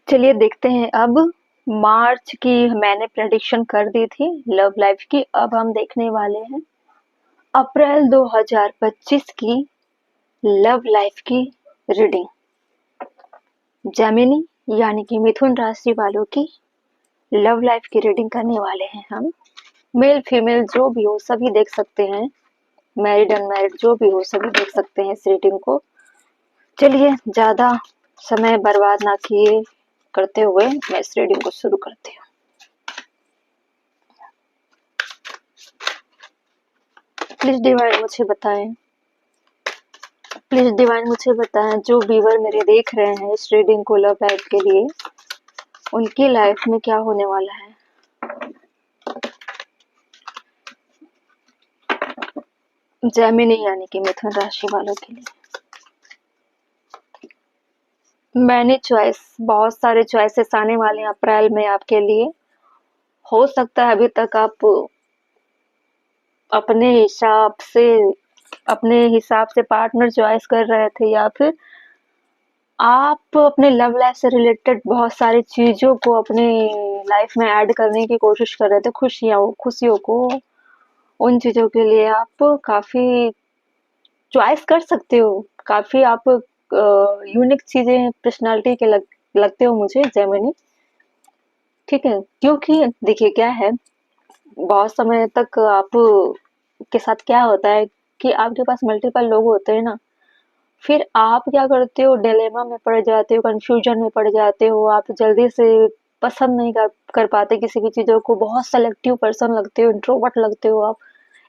चलिए देखते हैं अब। मार्च की मैंने प्रेडिक्शन कर दी थी लव लाइफ की। अब हम देखने वाले हैं अप्रैल 2025 की लव लाइफ की रीडिंग। जेमिनी यानी कि मिथुन राशि वालों की लव लाइफ की रीडिंग करने वाले हैं हम। मेल फीमेल जो भी हो सभी देख सकते हैं, मैरिड अनमैरिड जो भी हो सभी देख सकते हैं इस रीडिंग को। चलिए ज्यादा समय बर्बाद ना किए करते हुए मैं इस रीडिंग को शुरू करती हूँ। प्लीज डिवाइन मुझे बताएं, प्लीज डिवाइन मुझे बताएं जो व्यूअर मेरे देख रहे हैं इस रीडिंग को लव लाइफ के लिए, उनकी लाइफ में क्या होने वाला है। जेमिनी यानी कि मिथुन राशि वालों के लिए मैंने चॉइस, बहुत सारे चॉइसेस आने वाले हैं अप्रैल में आपके लिए। हो सकता है अभी तक आप अपने हिसाब से पार्टनर चॉइस कर रहे थे, या फिर आप अपने लव लाइफ से रिलेटेड बहुत सारी चीजों को अपने लाइफ में ऐड करने की कोशिश कर रहे थे। खुशियों को, उन चीजों के लिए आप काफी चॉइस कर सकते हो। काफी आप यूनिक चीजें पर्सनालिटी के लगते हो मुझे जेमिनी। ठीक है, क्योंकि देखिए क्या है, बहुत समय तक आप के साथ क्या होता है कि आपके पास मल्टीपल लोग होते हैं ना, फिर आप क्या करते हो, डिलेमा में पड़ जाते हो, कंफ्यूजन में पड़ जाते हो। आप जल्दी से पसंद नहीं कर पाते किसी भी चीजों को, बहुत सेलेक्टिव पर्सन लगते हो, इंट्रोवर्ट लगते हो आप।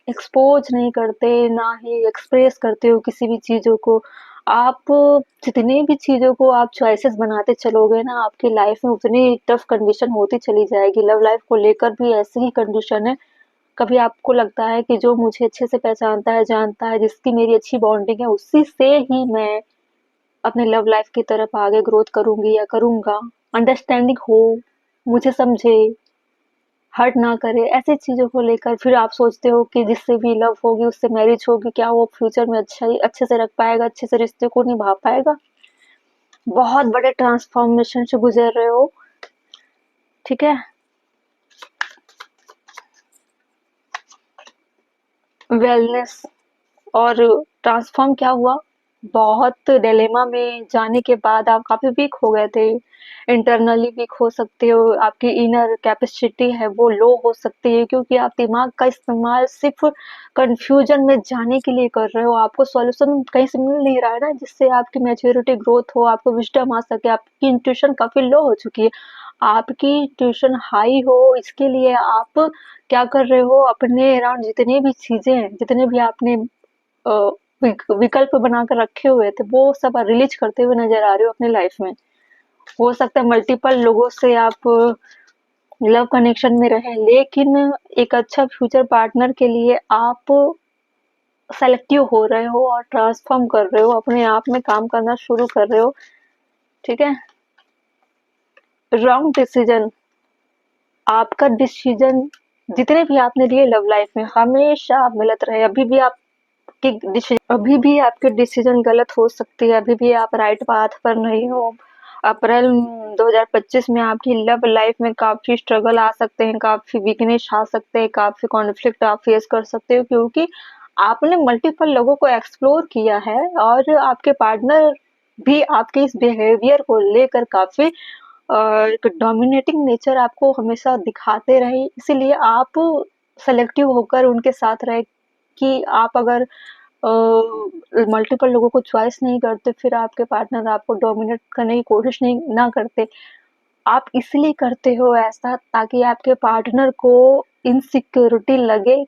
एक्सपोज नहीं करते, ना ही एक्सप्रेस करते हो किसी भी चीजों को। आप जितनी भी चीजों को आप चॉइसेस बनाते चलोगे ना, आपकी लाइफ में उतनी टफ कंडीशन होती चली जाएगी। लव लाइफ को लेकर भी ऐसी ही कंडीशन है। कभी आपको लगता है कि जो मुझे अच्छे से पहचानता है, जानता है, जिसकी मेरी अच्छी बॉन्डिंग है, उसी से ही मैं अपने लव लाइफ की तरफ आगे ग्रोथ करूंगी या करूंगा। अंडरस्टैंडिंग हो, मुझे समझे, हर्ट ना करे, ऐसी चीजों को लेकर फिर आप सोचते हो कि जिससे भी लव होगी उससे मैरिज होगी, क्या वो फ्यूचर में अच्छे से रख पाएगा, अच्छे से रिश्ते को निभा पाएगा। बहुत बड़े ट्रांसफॉर्मेशन से गुजर रहे हो। ठीक है, वेलनेस और ट्रांसफॉर्म क्या हुआ, बहुत डिलेमा में जाने के बाद आप काफी वीक हो गए थे। इंटरनली वीक हो सकते हो, आपकी इनर कैपेसिटी है वो लो हो सकती है, क्योंकि आप दिमाग का इस्तेमाल सिर्फ कंफ्यूजन में जाने के लिए कर रहे हो। आपको सॉल्यूशन कहीं से मिल नहीं रहा है ना, जिससे आपकी मैच्योरिटी ग्रोथ हो, आपको विजडम आ सके। आपकी इंट्यूशन काफी लो हो चुकी है, आपकी ट्यूशन हाई हो। इसके लिए आप क्या कर रहे हो, अपने अराउंड जितने भी चीजें हैं, जितने भी आपने विकल्प बनाकर रखे हुए थे, वो सब रिलीज करते हुए नजर आ रहे हो अपने लाइफ में। हो सकता है मल्टीपल लोगों से आप लव कनेक्शन में रहे, लेकिन एक अच्छा फ्यूचर पार्टनर के लिए आप सेलेक्टिव हो रहे हो और ट्रांसफॉर्म कर रहे हो, अपने आप में काम करना शुरू कर रहे हो। ठीक है, रॉन्ग डिसीजन, आपका डिसीजन जितने भी आपने लिए लव लाइफ में हमेशा आप गलत रहे। अभी भी आपके डिसीजन गलत हो सकती है, अभी भी आप राइट पाथ पर नहीं हो। अप्रैल 2025 में आपकी लव लाइफ में काफी स्ट्रगल आ सकते हैं, काफी वीकनेस आ सकते हैं, काफी कॉन्फ्लिक्ट आप फेस कर सकते हो, क्योंकि आपने मल्टीपल लोगों को एक्सप्लोर किया है और आपके पार्टनर भी आपके इस बिहेवियर को लेकर काफी एक डोमिनेटिंग नेचर आपको हमेशा दिखाते रहे। इसीलिए आप सेलेक्टिव होकर उनके साथ रहे कि आप अगर मल्टीपल लोगों को चॉइस नहीं करते, फिर आपके पार्टनर आपको डोमिनेट करने की कोशिश नहीं ना करते। आप इसलिए करते हो ऐसा ताकि आपके पार्टनर को इनसिक्योरिटी लगे,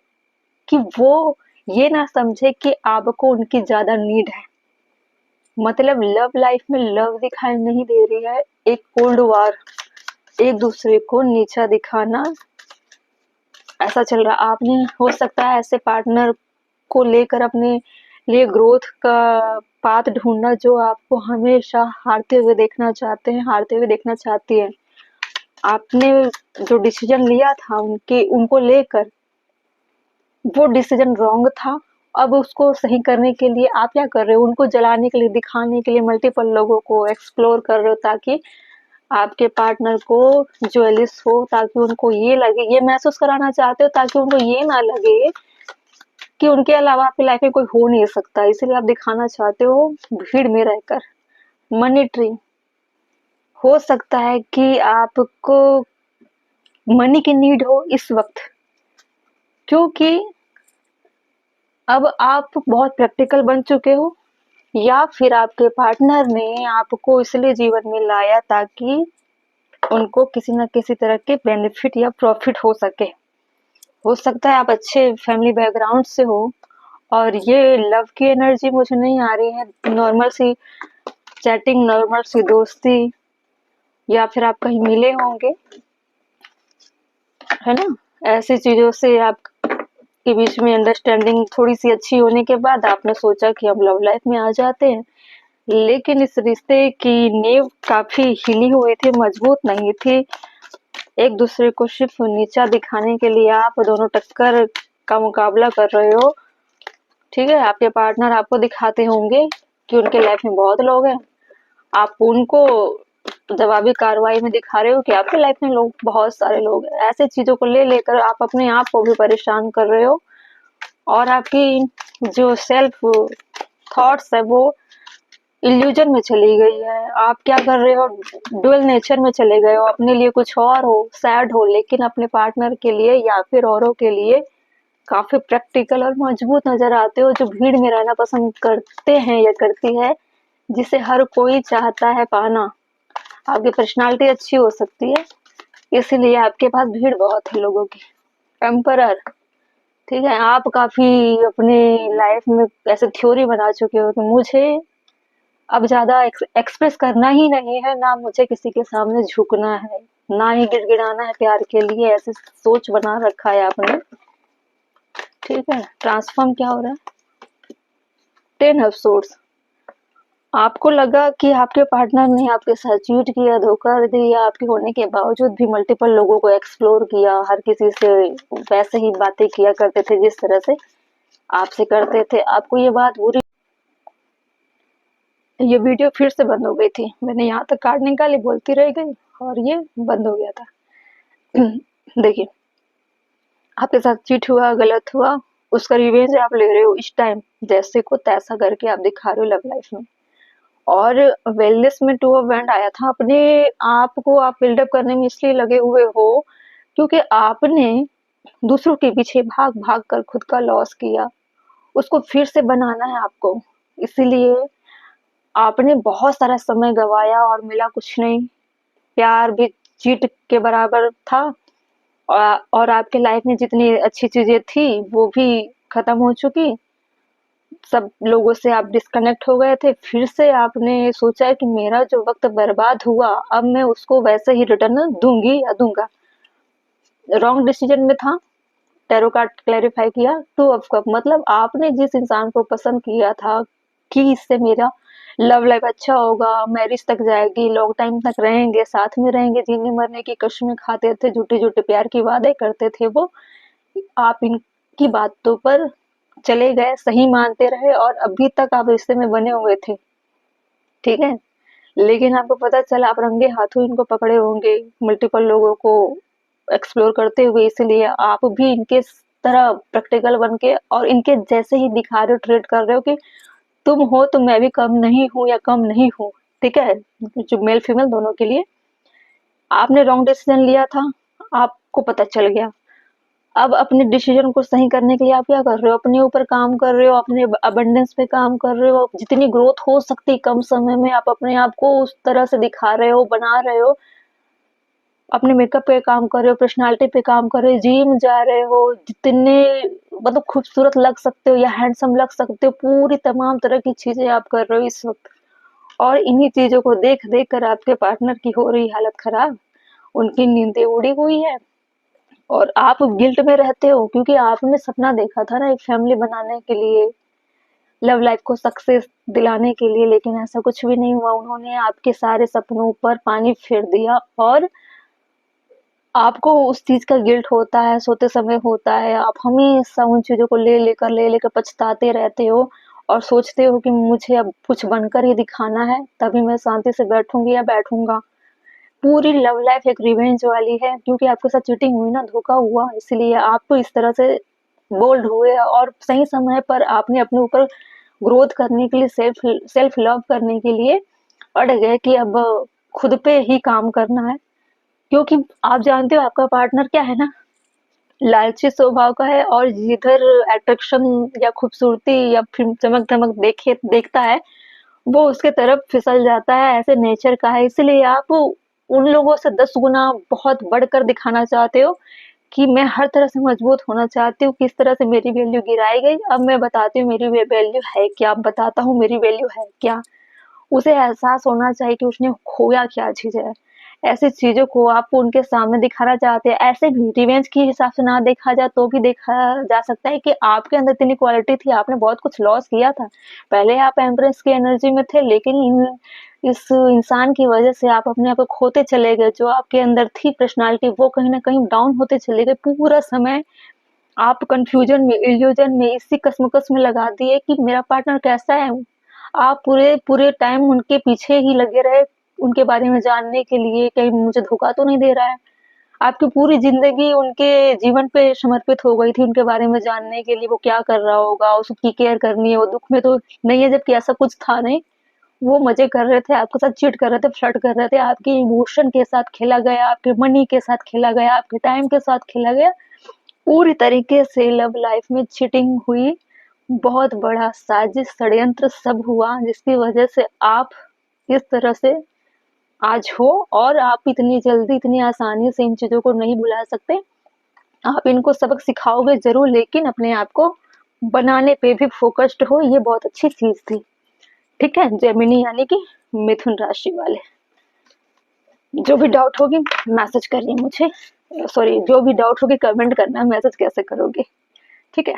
कि वो ये ना समझे कि आपको उनकी ज्यादा नीड है। मतलब लव लाइफ में लव दिखाई नहीं दे रही है, एक कोल्ड वॉर, एक दूसरे को नीचा दिखाना, ऐसा चल रहा। आपने हो सकता है ऐसे पार्टनर को लेकर अपने लिए ग्रोथ का पाथ ढूंढना, जो आपको हमेशा हारते हुए देखना चाहते हैं, हारते हुए देखना चाहती है। आपने जो डिसीजन लिया था उनको लेकर, वो डिसीजन रॉन्ग था। अब उसको सही करने के लिए आप क्या कर रहे हो, उनको जलाने के लिए, दिखाने के लिए मल्टीपल लोगों को एक्सप्लोर कर रहे हो, ताकि आपके पार्टनर को ज्वेलिस हो, ताकि उनको ये लगे, ये महसूस कराना चाहते हो ताकि उनको ये ना लगे कि उनके अलावा आपकी लाइफ में कोई हो नहीं सकता, इसीलिए आप दिखाना चाहते हो भीड़ में रहकर। मनी ट्री, हो सकता है कि आपको मनी की नीड हो इस वक्त, क्योंकि अब आप बहुत प्रैक्टिकल बन चुके हो, या फिर आपके पार्टनर ने आपको इसलिए जीवन में लाया ताकि उनको किसी न किसी तरह के बेनिफिट या प्रॉफिट हो सके। हो सकता है आप अच्छे फैमिली बैकग्राउंड से हो, और ये लव की एनर्जी मुझे नहीं आ रही है। नॉर्मल सी चैटिंग, नॉर्मल सी दोस्ती, या फिर आप कहीं मिले होंगे, है ना। ऐसी चीजों से आप के बीच में अंडरस्टैंडिंग थोड़ी सी अच्छी होने के बाद आपने सोचा कि हम लव लाइफ में आ जाते हैं, लेकिन इस रिश्ते की नींव काफी हिली हुई थी, मजबूत नहीं थी। एक दूसरे को सिर्फ नीचा दिखाने के लिए आप दोनों टक्कर का मुकाबला कर रहे हो, ठीक है। आपके पार्टनर आपको दिखाते होंगे कि उनके लाइफ में बहुत लोग हैं, आप उनको जवाबी कार्रवाई में दिखा रहे हो कि आपकी लाइफ में लोग, बहुत सारे लोग हैं। ऐसे चीजों को ले लेकर आप अपने आप को भी परेशान कर रहे हो, और आपकी जो सेल्फ थॉट्स है वो इल्यूजन में चली गई है। आप क्या कर रहे हो, डुअल नेचर में चले गए हो, अपने लिए कुछ और हो, सैड हो, लेकिन अपने पार्टनर के लिए या फिर औरों के लिए काफी प्रैक्टिकल और मजबूत नजर आते हो, जो भीड़ में रहना पसंद करते हैं या करती है, जिसे हर कोई चाहता है पाना। आपकी पर्सनालिटी अच्छी हो सकती है, इसीलिए आपके पास भीड़ बहुत है लोगों की। एम्परर, ठीक है। आप काफी अपने लाइफ में ऐसे थ्योरी बना चुके हो कि मुझे अब ज्यादा एक्सप्रेस करना ही नहीं है, ना मुझे किसी के सामने झुकना है, ना ही गिड़गिड़ाना है प्यार के लिए, ऐसे सोच बना रखा है आपने, ठीक है। ट्रांसफॉर्म क्या हो रहा है, 10 ऑफ सोर्ड्स। आपको लगा कि आपके पार्टनर ने आपके साथ चीट किया, धोखा दिया, आपके होने के बावजूद भी मल्टीपल लोगों को एक्सप्लोर किया, हर किसी से वैसे ही बातें किया करते थे जिस तरह से आपसे करते थे। आपको ये बात बुरी, ये वीडियो फिर से बंद हो गई थी, मैंने यहाँ तक कार्ड निकाली, बोलती रह गई और ये बंद हो गया था। देखिए, आपके साथ चीट हुआ, गलत हुआ, उसका रिवेंज आप ले रहे हो इस टाइम, जैसे को तैसा करके आप दिखा रहे हो लव लाइफ में। और वेलनेस में 2 ऑफ वैंड आया था, अपने आप को आप बिल्डअप करने में इसलिए लगे हुए हो क्योंकि आपने दूसरों के पीछे भाग भाग कर खुद का लॉस किया, उसको फिर से बनाना है आपको, इसीलिए आपने बहुत सारा समय गवाया और मिला कुछ नहीं। प्यार भी चीट के बराबर था, और आपके लाइफ में जितनी अच्छी चीजें थी वो भी खत्म हो चुकी, सब लोगों से आप डिस्कनेक्ट हो गए थे। फिर से आपने सोचा कि मेरा जो वक्त बर्बाद हुआ, अब मैं उसको वैसे ही रिटर्न दूंगी या दूंगा। रॉन्ग डिसीजन में था, टैरो कार्ड क्लैरिफाई किया। 2 ऑफ कप, मतलब आपने जिस इंसान को पसंद किया था कि इससे मेरा लव लाइफ अच्छा होगा, मैरिज तक जाएगी, लॉन्ग टाइम तक रहेंगे, साथ में रहेंगे, जीने मरने की कस्में खाते थे, झूठे झूठे प्यार की वादे करते थे, वो आप इनकी बातों पर चले गए, सही मानते रहे, और अभी तक आप रिश्ते में बने हुए थे, ठीक है। लेकिन आपको पता चला आप रंगे हाथों इनको पकड़े होंगे, मल्टीपल लोगों को एक्सप्लोर करते हुए, इसीलिए आप भी इनके तरह प्रैक्टिकल बन के और इनके जैसे ही दिखा रहे हो, ट्रीट कर रहे हो कि तुम हो तो मैं भी कम नहीं हूँ या कम नहीं हूँ, ठीक है। जो मेल फीमेल दोनों के लिए आपने रॉन्ग डिसीजन लिया था, आपको पता चल गया। अब अपने डिसीजन को सही करने के लिए आप क्या कर रहे हो, अपने ऊपर काम कर रहे हो, अपने अबंडेंस पे काम कर रहे हो, जितनी ग्रोथ हो सकती कम समय में आप अपने आप को उस तरह से दिखा रहे हो, बना रहे हो, अपने मेकअप पे काम कर रहे हो, पर्सनालिटी पे काम कर रहे हो, जिम जा रहे हो, जितने मतलब खूबसूरत लग सकते हो या हैंडसम लग सकते हो, पूरी तमाम तरह की चीजें आप कर रहे हो इस वक्त। और इन्हीं चीजों को देख देख कर आपके पार्टनर की हो रही हालत खराब, उनकी नींदें उड़ी हुई है, और आप गिल्ट में रहते हो क्योंकि आपने सपना देखा था ना एक फैमिली बनाने के लिए, लव लाइफ को सक्सेस दिलाने के लिए, लेकिन ऐसा कुछ भी नहीं हुआ। उन्होंने आपके सारे सपनों पर पानी फेर दिया, और आपको उस चीज का गिल्ट होता है, सोते समय होता है, आप हमेशा उन चीजों को ले लेकर पछताते रहते हो, और सोचते हो कि मुझे अब कुछ बनकर ही दिखाना है, तभी मैं शांति से बैठूंगी या बैठूंगा। पूरी लव लाइफ एक रिवेंज वाली है, क्योंकि आपके साथ चीटिंग हुई ना, धोखा हुआ, इसलिए आप इस तरह से बोल्ड हुए और सही समय पर आपने अपने ऊपर ग्रोथ करने के लिए, सेल्फ लव करने के लिए अड़ गए कि अब खुद पे ही काम करना है। क्योंकि आप जानते हो आपका पार्टनर क्या है ना, लालची स्वभाव का है, और जिधर अट्रैक्शन या खूबसूरती या फिर चमक-धमक देखता है, वो उसके तरफ फिसल जाता है, ऐसे नेचर का है। इसलिए आप उन लोगों से 10 गुना बहुत बढ़कर दिखाना चाहते हो कि मैं हर तरह से मजबूत होना चाहती हूँ, किस तरह से मेरी वैल्यू गिराई गई, अब मैं बताती हूँ मेरी वैल्यू है क्या, बताता हूँ मेरी वैल्यू है क्या। उसे एहसास होना चाहिए कि उसने खोया क्या चीज़ है। ऐसी चीज़ों को आप उनके सामने दिखाना चाहते हैं। ऐसे भी रिवेंज के हिसाब से ना देखा जाए तो भी देखा जा सकता है कि आपके अंदर इतनी क्वालिटी थी, आपने बहुत कुछ लॉस किया था। पहले आप एम्प्रेस की एनर्जी में थे, लेकिन इस इंसान की वजह से आप अपने आप को खोते चले गए। जो आपके अंदर थी पर्सनैलिटी, वो कहीं न कहीं डाउन होते चले गए। पूरा समय आप कन्फ्यूजन में, इल्यूजन में, इसी कश्मकश में लगा दिए कि मेरा पार्टनर कैसा है। आप पूरे पूरे टाइम उनके पीछे ही लगे रहे, उनके बारे में जानने के लिए, कहीं मुझे धोखा तो नहीं दे रहा है। आपकी पूरी ज़िंदगी उनके जीवन पे समर्पित हो गई थी, उनके बारे में जानने के लिए, वो क्या कर रहा होगा, उसकी केयर करनी है, वो दुःख में तो नहीं है, जबकि ऐसा कुछ था नहीं। वो मज़े कर रहे थे, आपके साथ चीट कर रहे थे, फ्लर्ट कर रहे थे, आपके इमोशन के साथ खेला गया, आपके मनी के साथ खेला गया, आपके टाइम के साथ खेला गया। पूरी तरीके से लव लाइफ में चीटिंग हुई, बहुत बड़ा साजिश, षड्यंत्र सब हुआ, जिसकी वजह से आप इस तरह से आज हो, और आप इतनी जल्दी, इतनी आसानी से इन चीज़ों को नहीं भुला सकते। आप इनको सबक सिखाओगे ज़रूर, लेकिन अपने आप को बनाने पे भी फ़ोकस्ड हो, ये बहुत अच्छी चीज़ थी। ठीक है? जेमिनी यानी कि मिथुन राशि वाले। जो भी डाउट होगी मैसेज करिए मुझे, सॉरी, जो भी डाउट होगी कमेंट करना, मैसेज कैसे करोगे? ठीक है?